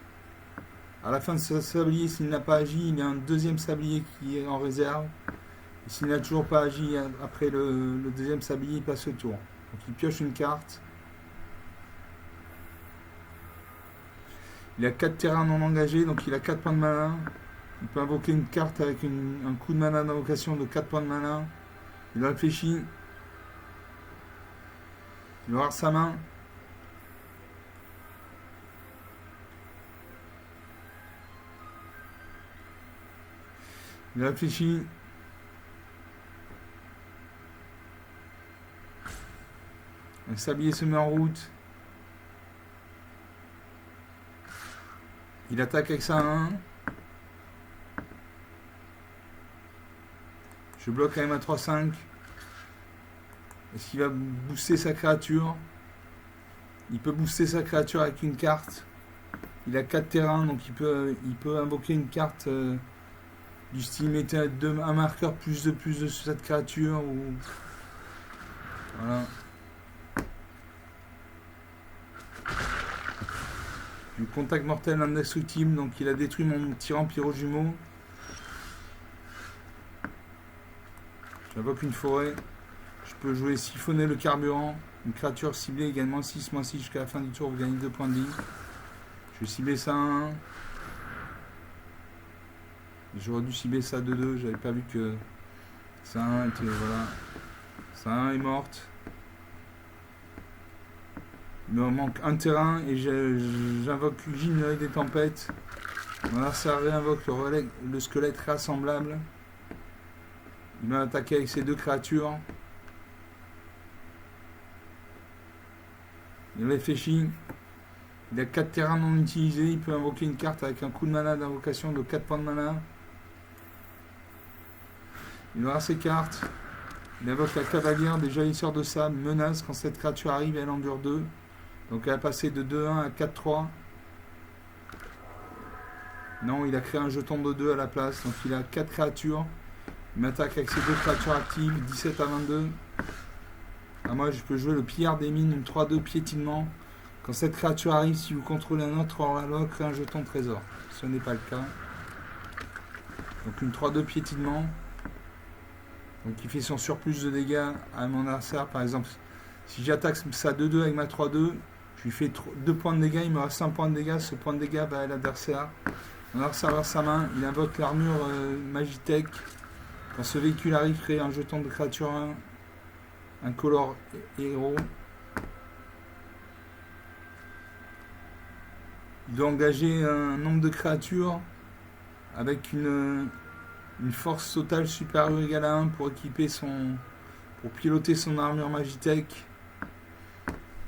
À la fin de ce sablier, s'il n'a pas agi, il y a un deuxième sablier qui est en réserve. Et s'il n'a toujours pas agi, après le deuxième sablier, il passe le tour. Donc il pioche une carte. Il a 4 terrains non engagés, donc il a 4 points de mana. Il peut invoquer une carte avec un coup de mana d'invocation de 4 points de mana. Il réfléchit. Il va avoir sa main. Il réfléchit. Un sablier se met en route. Il attaque avec ça à 1. Je bloque avec ma 3-5. Est-ce qu'il va booster sa créature? Il peut booster sa créature avec une carte. Il a 4 terrains, donc il peut invoquer une carte du style mettez un marqueur plus de sur cette créature. Ou... Voilà. Du contact mortel indestructible, donc il a détruit mon tyran pyro-jumeau. J'invoque une forêt. Je peux jouer siphonner le carburant. Une créature ciblée également 6/6 jusqu'à la fin du tour. Vous gagnez 2 points de vie. Je vais cibler ça à 1. J'aurais dû cibler ça à 2-2. J'avais pas vu que ça à 1 était. Voilà. Ça à 1 est morte. Il me manque un terrain et j'invoque Ugine des tempêtes. Mon adversaire réinvoque le squelette rassemblable. Il m'a attaqué avec ces 2 créatures. Il réfléchit. Il a 4 terrains non utilisés. Il peut invoquer une carte avec un coup de mana d'invocation de 4 points de mana. Il aura ses cartes. Il invoque la cavalière des jaillisseurs de sable. Menace quand cette créature arrive, elle endure 2. Donc elle a passé de 2-1 à 4-3. Non, il a créé un jeton de 2 à la place. Donc il a 4 créatures. Il m'attaque avec ses 2 créatures actives, 17 à 22. À moi, je peux jouer le pillard des mines, une 3-2 piétinement. Quand cette créature arrive, si vous contrôlez un autre hors la loi, créez un jeton de trésor. Ce n'est pas le cas. Donc une 3-2 piétinement. Donc il fait son surplus de dégâts à mon adversaire. Par exemple, si j'attaque ça 2-2 avec ma 3-2, je lui fais 2 points de dégâts, il me reste 1 point de dégâts. Ce point de dégâts va à l'adversaire. Mon adversaire vers sa main, il invoque l'armure Magitech. Quand ce véhicule arrive, crée un jeton de créature 1, un color héros. Il doit engager un nombre de créatures avec une force totale supérieure ou égale à 1 pour piloter son armure Magitech.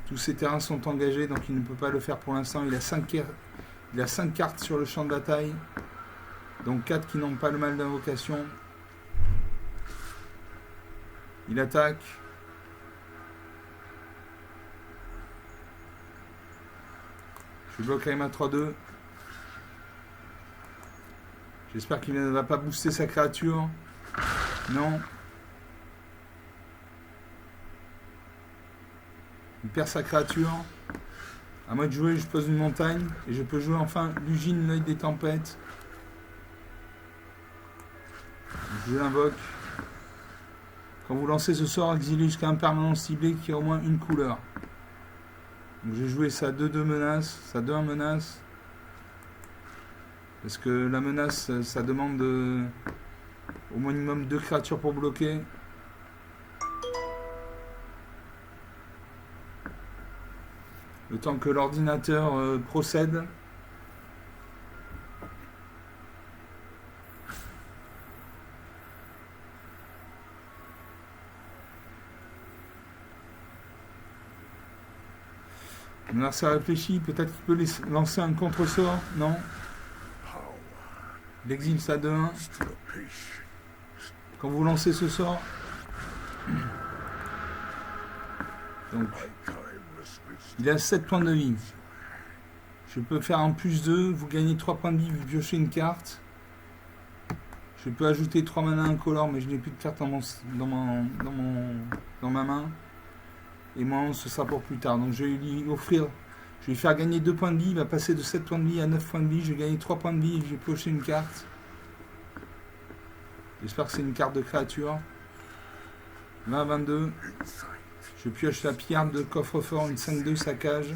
Tous ces terrains sont engagés, donc il ne peut pas le faire pour l'instant. Il a 5 cartes sur le champ de bataille, donc 4 qui n'ont pas le mal d'invocation. Il attaque. Je bloque avec ma 3-2. J'espère qu'il ne va pas booster sa créature. Non. Il perd sa créature. À moi de jouer, je pose une montagne. Et je peux jouer enfin l'Ugine, l'œil des tempêtes. Je l'invoque. Quand vous lancez ce sort, exilez jusqu'à un permanent ciblé qui a au moins une couleur. Donc j'ai joué sa 2-2 menace, sa 2-1 menace. Parce que la menace, ça demande au minimum 2 créatures pour bloquer. Le temps que l'ordinateur procède. Alors ça réfléchit, peut-être qu'il peut lancer un contre-sort, non. Il exile sa 2-1. Quand vous lancez ce sort, donc, il a 7 points de vie. Je peux faire un +2, vous gagnez 3 points de vie, vous piochez une carte. Je peux ajouter 3 mana incolores, mais je n'ai plus de cartes dans ma main. Et moi, ce sera pour plus tard. Donc je vais lui offrir, je vais lui faire gagner 2 points de vie. Il va passer de 7 points de vie à 9 points de vie. Je vais gagner 3 points de vie et je vais piocher une carte. J'espère que c'est une carte de créature. 20-22. Je pioche la pierre de coffre-fort, une 5-2 saccage.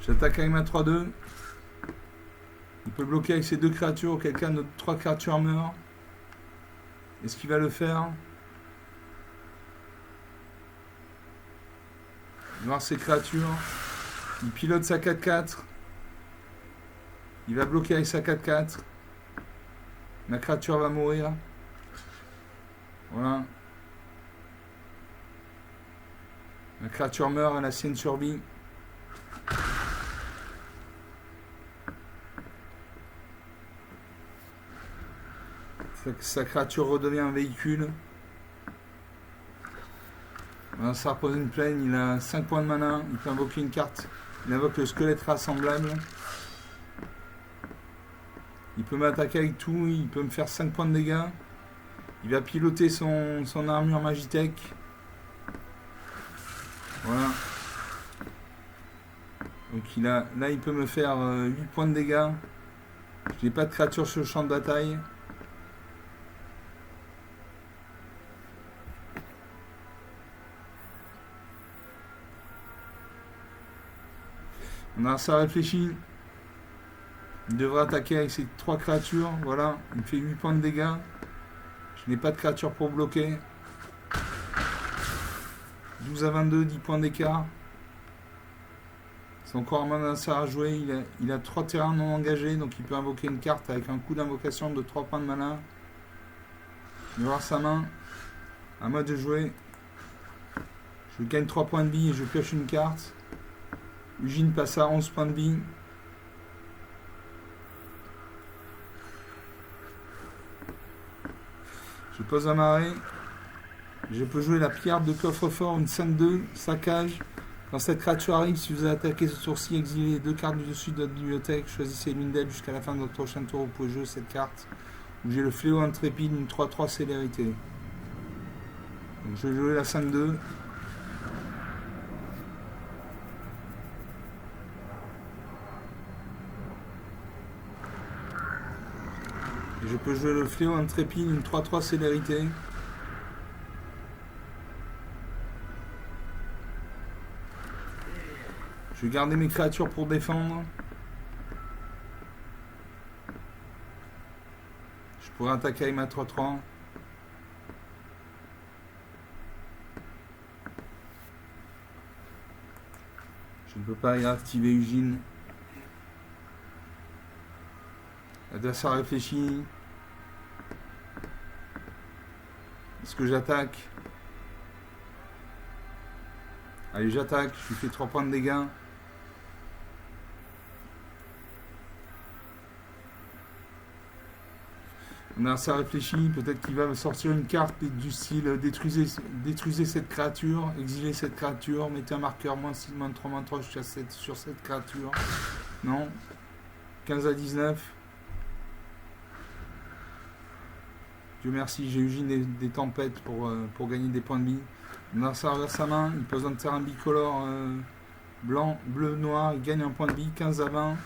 J'attaque avec ma 3-2. Il peut bloquer avec ses 2 créatures, auquel cas nos 3 créatures meurent. Est-ce qu'il va le faire? Il va voir ses créatures. Il pilote sa 4-4. Il va bloquer avec sa 4-4. Ma créature va mourir. Voilà. La créature meurt, la sienne survit. Sa créature redevient un véhicule. Voilà, ça repose une plaine. Il a 5 points de mana. Il peut invoquer une carte. Il invoque le squelette rassemblable. Il peut m'attaquer avec tout. Il peut me faire 5 points de dégâts. Il va piloter son armure Magitech. Voilà. Donc là, il peut me faire 8 points de dégâts. Je n'ai pas de créature sur le champ de bataille. On a ça réfléchi. Il devrait attaquer avec ses 3 créatures. Voilà, il me fait 8 points de dégâts. Je n'ai pas de créature pour bloquer. 12-22, 10 points d'écart. C'est encore un menace à jouer. Il a 3 terrains non engagés, donc il peut invoquer une carte avec un coup d'invocation de 3 points de mana. Il va voir sa main. À moi de jouer. Je gagne 3 points de vie et je pioche une carte. Ugine passe à 11 points de vie. Je pose un marée. Je peux jouer la pierre de coffre-fort, une 5-2, saccage. Quand cette créature arrive, si vous attaquez ce tour-ci, exilez les 2 cartes du dessus de votre bibliothèque. Choisissez l'une d'elles jusqu'à la fin de votre prochain tour. Vous pouvez jouer cette carte. Où j'ai le fléau intrépide, une 3-3 célérité. Donc je vais jouer la 5-2. Et je peux jouer le fléau intrépide, une 3-3 célérité. Je vais garder mes créatures pour défendre. Je pourrais attaquer avec ma 3-3. Je ne peux pas y activer Ugine. L'adversaire réfléchit. Est-ce que j'attaque? Allez, j'attaque. Je lui fais 3 points de dégâts. Ça réfléchit, peut-être qu'il va sortir une carte du style détruisez cette créature, exilez cette créature, mettez un marqueur -6, -3, -3 sur cette créature. Non. 15 à 19. Dieu merci, j'ai eu des tempêtes pour gagner des points de vie. Ça vers sa main, il pose un terrain bicolore blanc, bleu, noir, il gagne un point de vie, 15 à 20.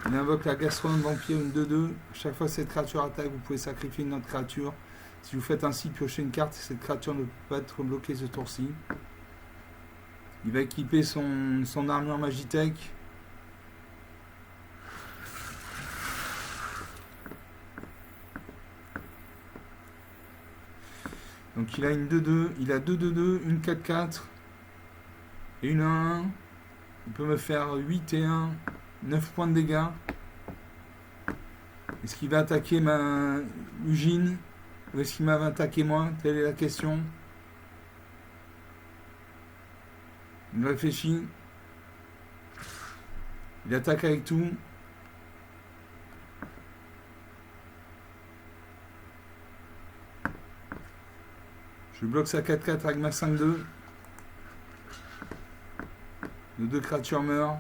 Il invoque la gastronome vampire, une 2-2. Chaque fois que cette créature attaque, vous pouvez sacrifier une autre créature. Si vous faites ainsi, piochez une carte, cette créature ne peut pas être bloquée ce tour-ci. Il va équiper son armure Magitech. Donc il a une 2-2, il a 2-2-2, une 4-4 et une 1-1. Il peut me faire 8 et 1, 9 points de dégâts. Est-ce qu'il va attaquer ma Ugine ou est-ce qu'il va attaquer moi? Telle est la question. Il réfléchit. Il attaque avec tout. Je bloque sa 4-4 avec ma 5-2. Nos deux créatures meurent.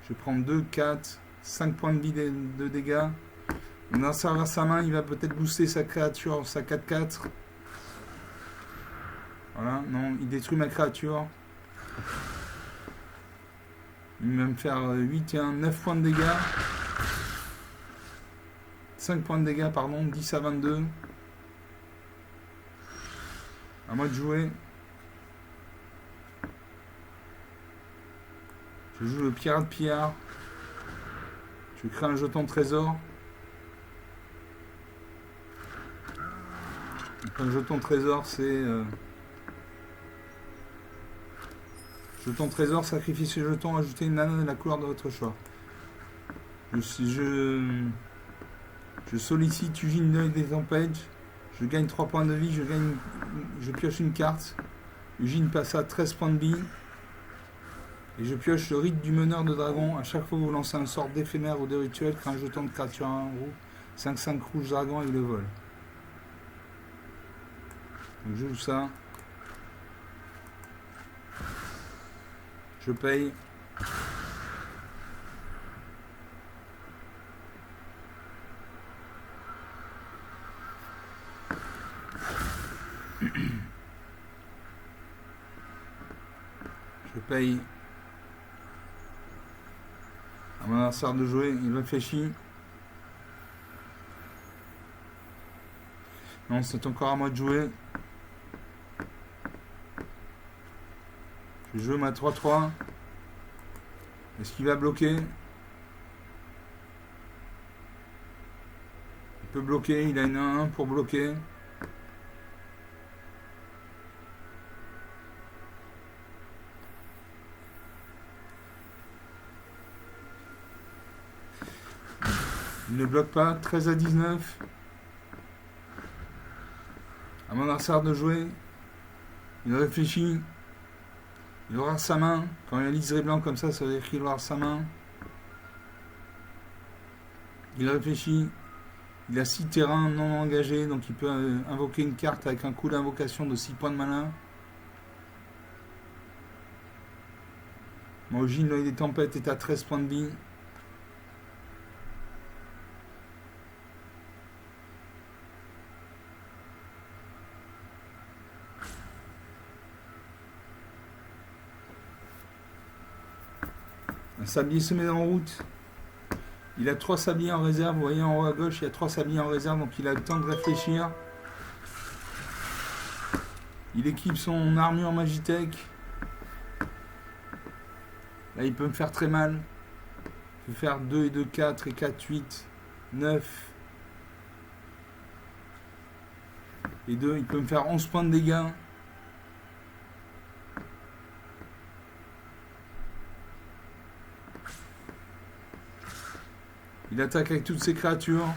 Je prends 2, 4, 5 points de vie de dégâts. On insère vers sa main, il va peut-être booster sa créature, sa 4-4. Voilà, non, il détruit ma créature. Il va me faire 8 et 1, 9 points de dégâts. 5 points de dégâts, pardon, 10 à 22. À moi de jouer. Je joue le pirate pillard. Je crée un jeton trésor. Donc un jeton trésor, c'est... Jeton trésor, sacrifiez ce jeton, ajoutez une nana de la couleur de votre choix. Je sollicite Ugine l'œil des tempêtes. Je gagne 3 points de vie, je pioche une carte. Ugine passe à 13 points de vie. Et je pioche le rite du meneur de dragon. À chaque fois que vous lancez un sort d'éphémère ou de rituel, crée un jeton de créature 1 roux. 5-5 rouge dragon et le vol. Donc je joue ça. Je paye. Je paye. À mon adversaire de jouer, il réfléchit. Non, c'est encore à moi de jouer. Je joue ma 3-3. Est-ce qu'il va bloquer? Il peut bloquer, il a une 1-1 pour bloquer. Il ne bloque pas, 13 à 19. À mon adversaire de jouer. Il réfléchit. Il aura sa main. Quand il y a liseré blanc comme ça veut dire qu'il aura sa main. Il réfléchit. Il a 6 terrains non engagés, donc il peut invoquer une carte avec un coup d'invocation de 6 points de mana. Mon Ugine l'œil des tempêtes est à 13 points de vie. Un sablier se met en route. Il a 3 sabliers en réserve. Vous voyez en haut à gauche, il y a 3 sabliers en réserve, donc il a le temps de réfléchir. Il équipe son armure Magitech. Là, il peut me faire très mal. Il peut faire 2 et 2, 4 et 4, 8, 9. Et 2, il peut me faire 11 points de dégâts. Il attaque avec toutes ses créatures.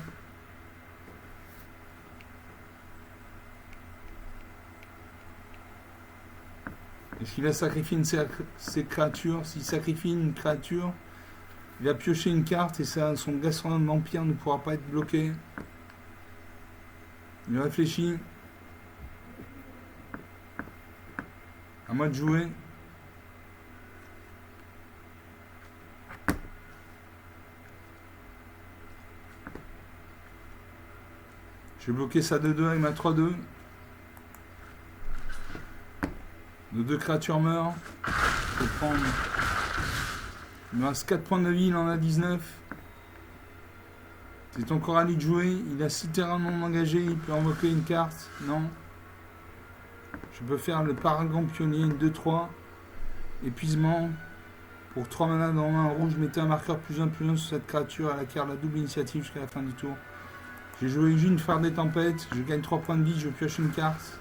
Est-ce qu'il va sacrifier ses créatures? S'il sacrifie une créature, Il a pioché une carte et ça, son gastronome vampire ne pourra pas être bloqué. Il réfléchit. À moi de jouer. Je vais bloquer ça de 2 avec ma 3-2. Nos 2 créatures meurent. Je vais prendre. Il me reste 4 points de vie, il en a 19. C'est encore à lui de jouer. Il a 6 terrains non engagés. Il peut invoquer une carte. Non. Je peux faire le Paragon Pionnier, une 2-3. Épuisement. Pour 3 mana dans un rouge, mettez un marqueur +1/+1 sur cette créature à laquelle la double initiative jusqu'à la fin du tour. J'ai joué une phare des tempêtes. Je gagne 3 points de vie. Je pioche une carte.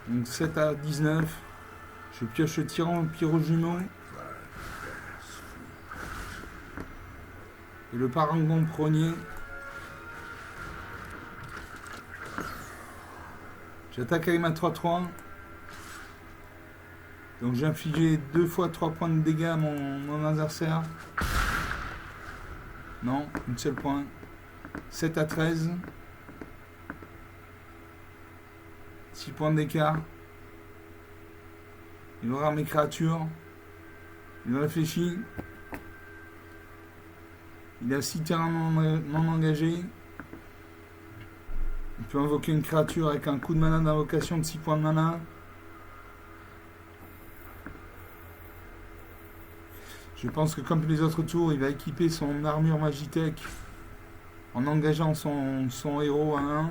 Donc 7 à 19. Je pioche le tyran pyro-jumeau. Et le Paragon Prognier. J'attaque avec ma 3-3. Donc j'ai infligé 2 fois 3 points de dégâts à mon adversaire. Non, une seule point. 7 à 13. 6 points d'écart. Il aura mes créatures. Il réfléchit. Il a 6 terrains non engagés. Il peut invoquer une créature avec un coup de mana d'invocation de 6 points de mana. Je pense que comme les autres tours, il va équiper son armure Magitech en engageant son héros à 1.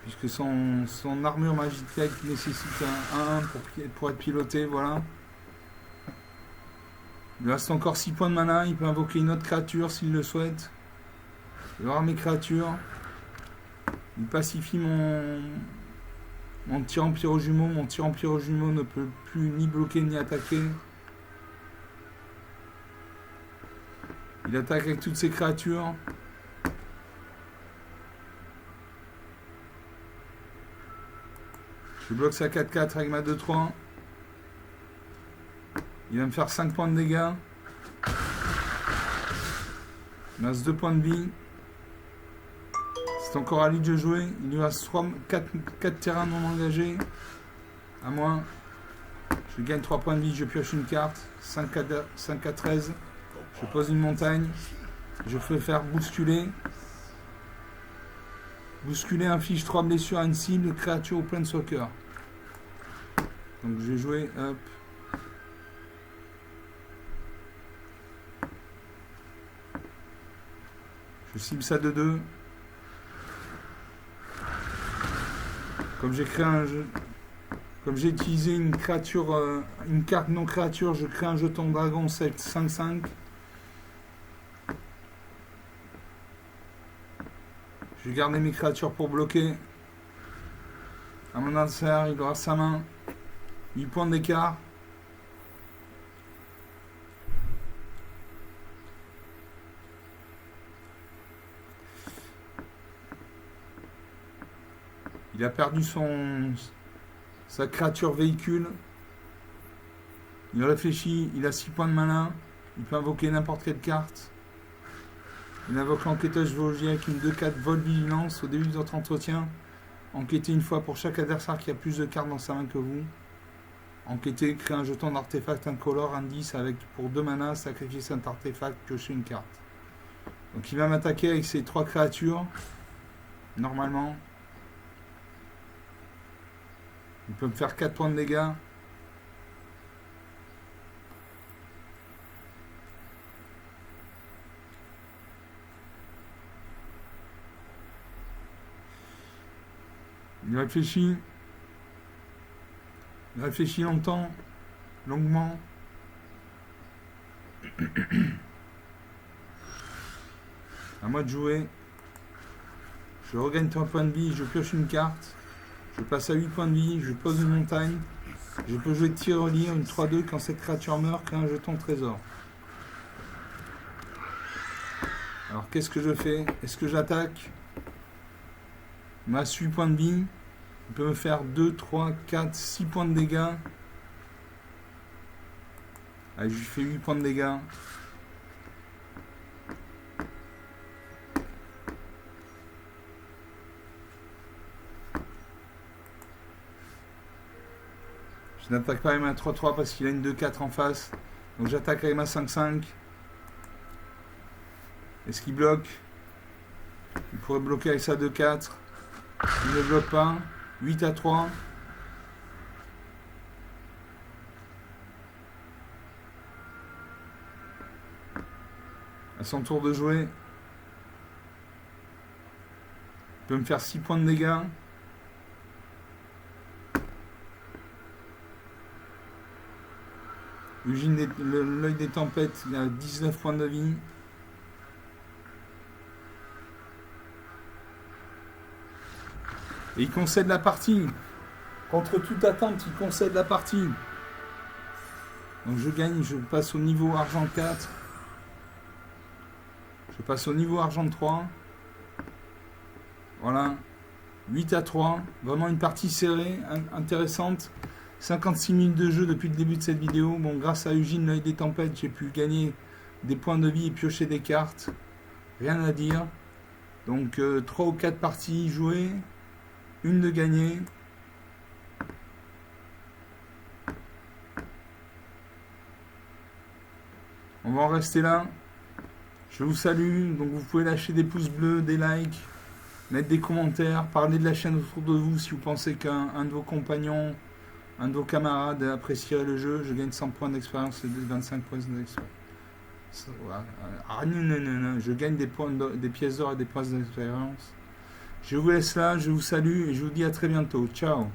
Puisque son armure Magitech nécessite un 1 pour être piloté, voilà. Il reste encore 6 points de mana, il peut invoquer une autre créature s'il le souhaite. Il aura mes créatures. Il pacifie mon tyran pyro-jumeau. Mon tyran pyro-jumeau ne peut plus ni bloquer ni attaquer. Il attaque avec toutes ses créatures. Je bloque sa 4-4 avec ma 2-3. Il va me faire 5 points de dégâts. Il me reste 2 points de vie. C'est encore à lui de jouer. Il lui reste 4 terrains non engagés. À moi. Je gagne 3 points de vie. Je pioche une carte. 5 à 13. Je pose une montagne. Je fais faire bousculer. Bousculer inflige 3 blessures à une cible, créature ou planeswalker. Donc je vais jouer. Hop. Je cible ça de 2. Comme j'ai créé un jeu. Comme j'ai utilisé une créature, une carte non créature, je crée un jeton dragon 7/5/5. Je vais garder mes créatures pour bloquer. À mon adversaire, il aura sa main. 8 points d'écart. Il a perdu sa créature véhicule. Il réfléchit. Il a 6 points de mana. Il peut invoquer n'importe quelle carte. Il invoque l'enquêteur géologique avec une 2-4 vol vigilance au début de votre entretien. Enquêtez une fois pour chaque adversaire qui a plus de cartes dans sa main que vous. Enquêtez, créez un jeton d'artefact incolore, indice avec pour 2 mana, sacrifiez cet artefact, piochez une carte. Donc il va m'attaquer avec ces 3 créatures. Normalement. Il peut me faire 4 points de dégâts. Il réfléchit. Il réfléchit longtemps. Longuement. À moi de jouer. Je regagne 3 points de vie. Je pioche une carte. Je passe à 8 points de vie. Je pose une montagne. Je peux jouer tirelire une 3-2 quand cette créature meurt. Crée un jeton trésor. Alors qu'est-ce que je fais? Est-ce que j'attaque? Il me reste 8 points de vie. Il peut me faire 2, 3, 4, 6 points de dégâts. Allez, je lui fais 8 points de dégâts. Je n'attaque pas avec ma 3-3 parce qu'il a une 2-4 en face. Donc j'attaque avec ma 5-5. Est-ce qu'il bloque? Il pourrait bloquer avec sa 2-4. Il ne bloque pas. 8-3. À son tour de jouer. Il peut me faire 6 points de dégâts. Eugène, l'œil des tempêtes, il a 19 points de vie. Et il concède la partie. Contre toute attente, il concède la partie. Donc je gagne, je passe au niveau argent 4. Je passe au niveau argent 3. Voilà. 8-3. Vraiment une partie serrée, intéressante. 56 minutes de jeu depuis le début de cette vidéo. Bon, grâce à Eugène, l'œil des tempêtes, j'ai pu gagner des points de vie et piocher des cartes. Rien à dire. Donc 3 ou 4 parties jouées. Une de gagnée. On va en rester là. Je vous salue. Donc vous pouvez lâcher des pouces bleus, des likes, mettre des commentaires, parler de la chaîne autour de vous si vous pensez qu'un de vos compagnons, un de vos camarades apprécierait le jeu. Je gagne 100 points d'expérience et 25 points d'expérience. Voilà. Ah, non. Je gagne des pièces d'or et des points d'expérience. Je vous laisse là, je vous salue et je vous dis à très bientôt. Ciao.